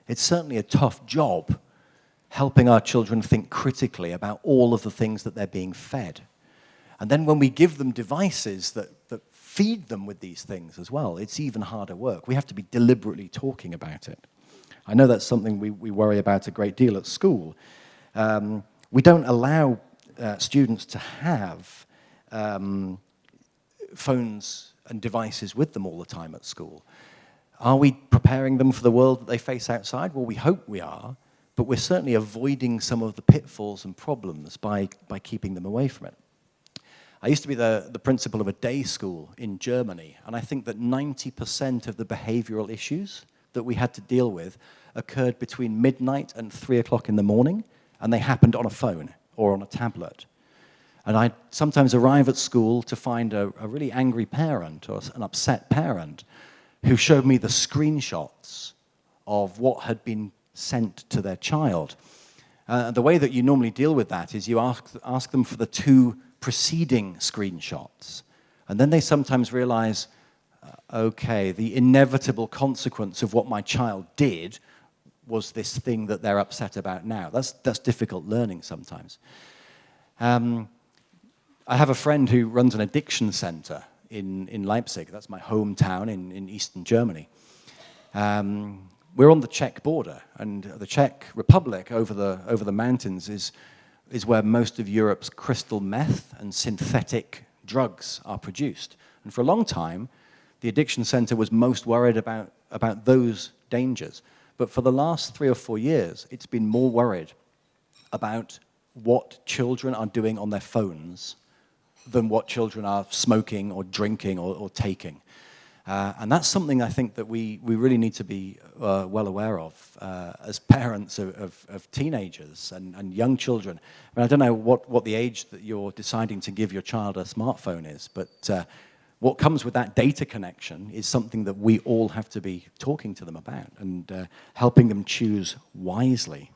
It's certainly a tough job helping our children think critically about all of the things that they're being fed. And then when we give them devices that feed them with these things as well, it's even harder work. We have to be deliberately talking about it. I know that's something we worry about a great deal at school. We don't allow students to have phones and devices with them all the time at school. Are we preparing them for the world that they face outside? Well, we hope we are, but we're certainly avoiding some of the pitfalls and problems by keeping them away from it. I used to be the principal of a day school in Germany, and I think that 90% of the behavioural issues that we had to deal with occurred between midnight and 3 o'clock in the morning, and they happened on a phone or on a tablet. And I'd sometimes arrive at school to find a really angry parent or an upset parent who showed me the screenshots of what had been sent to their child. The way that you normally deal with that is you ask them for the 2 preceding screenshots. And then they sometimes realize, okay, the inevitable consequence of what my child did was this thing that they're upset about now. That's difficult learning sometimes. I have a friend who runs an addiction center in Leipzig. That's my hometown in eastern Germany. We're on the Czech border, and the Czech Republic over the mountains is where most of Europe's crystal meth and synthetic drugs are produced. And for a long time, the addiction center was most worried about those dangers. But for the last 3 or 4 years, it's been more worried about what children are doing on their phones than what children are smoking or drinking or taking. And that's something I think that we really need to be well aware of as parents of teenagers and young children. I mean, I don't know what the age that you're deciding to give your child a smartphone is, but what comes with that data connection is something that we all have to be talking to them about and helping them choose wisely.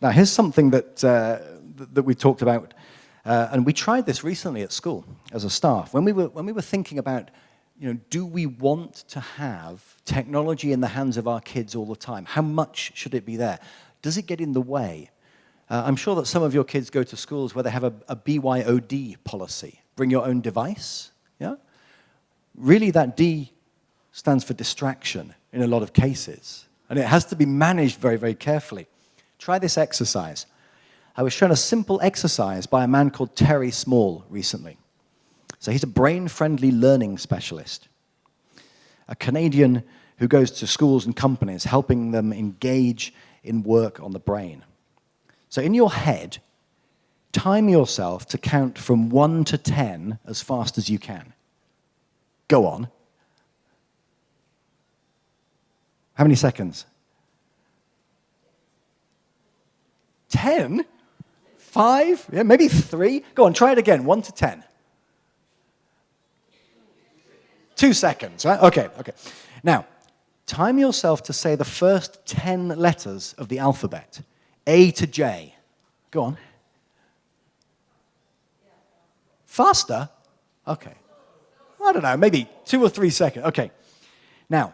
Now, here's something that we talked about, and we tried this recently at school as a staff. When we were thinking about, do we want to have technology in the hands of our kids all the time? How much should it be there? Does it get in the way? I'm sure that some of your kids go to schools where they have a BYOD policy, bring your own device. Yeah? Really, that D stands for distraction in a lot of cases, and it has to be managed very, very carefully. Try this exercise. I was shown a simple exercise by a man called Terry Small recently. So he's a brain-friendly learning specialist, a Canadian who goes to schools and companies, helping them engage in work on the brain. So in your head, time yourself to count from 1 to 10 as fast as you can. Go on. How many seconds? 10? 5? Yeah, maybe 3? Go on, try it again. 1 to 10. 2 seconds, right? Okay. Now, time yourself to say the first 10 letters of the alphabet. A to J. Go on. Faster? Okay. I don't know, maybe 2 or 3 seconds. Okay. Now,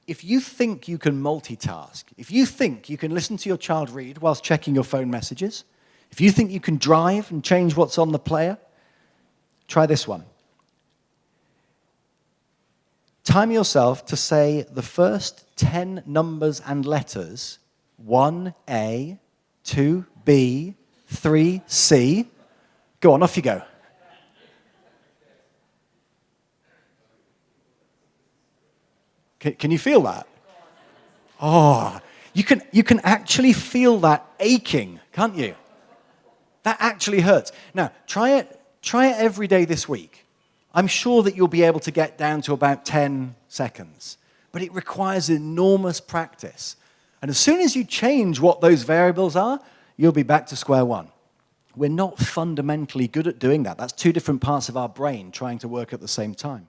if you think you can multitask, if you think you can listen to your child read whilst checking your phone messages, if you think you can drive and change what's on the player, try this one. Time yourself to say the first 10 numbers and letters, 1A, 2B, 3C. Go on, off you go. Can you feel that? Oh, you can actually feel that aching, can't you? That actually hurts. Now, try it every day this week. I'm sure that you'll be able to get down to about 10 seconds, but it requires enormous practice. And as soon as you change what those variables are, you'll be back to square one. We're not fundamentally good at doing that. That's 2 different parts of our brain trying to work at the same time.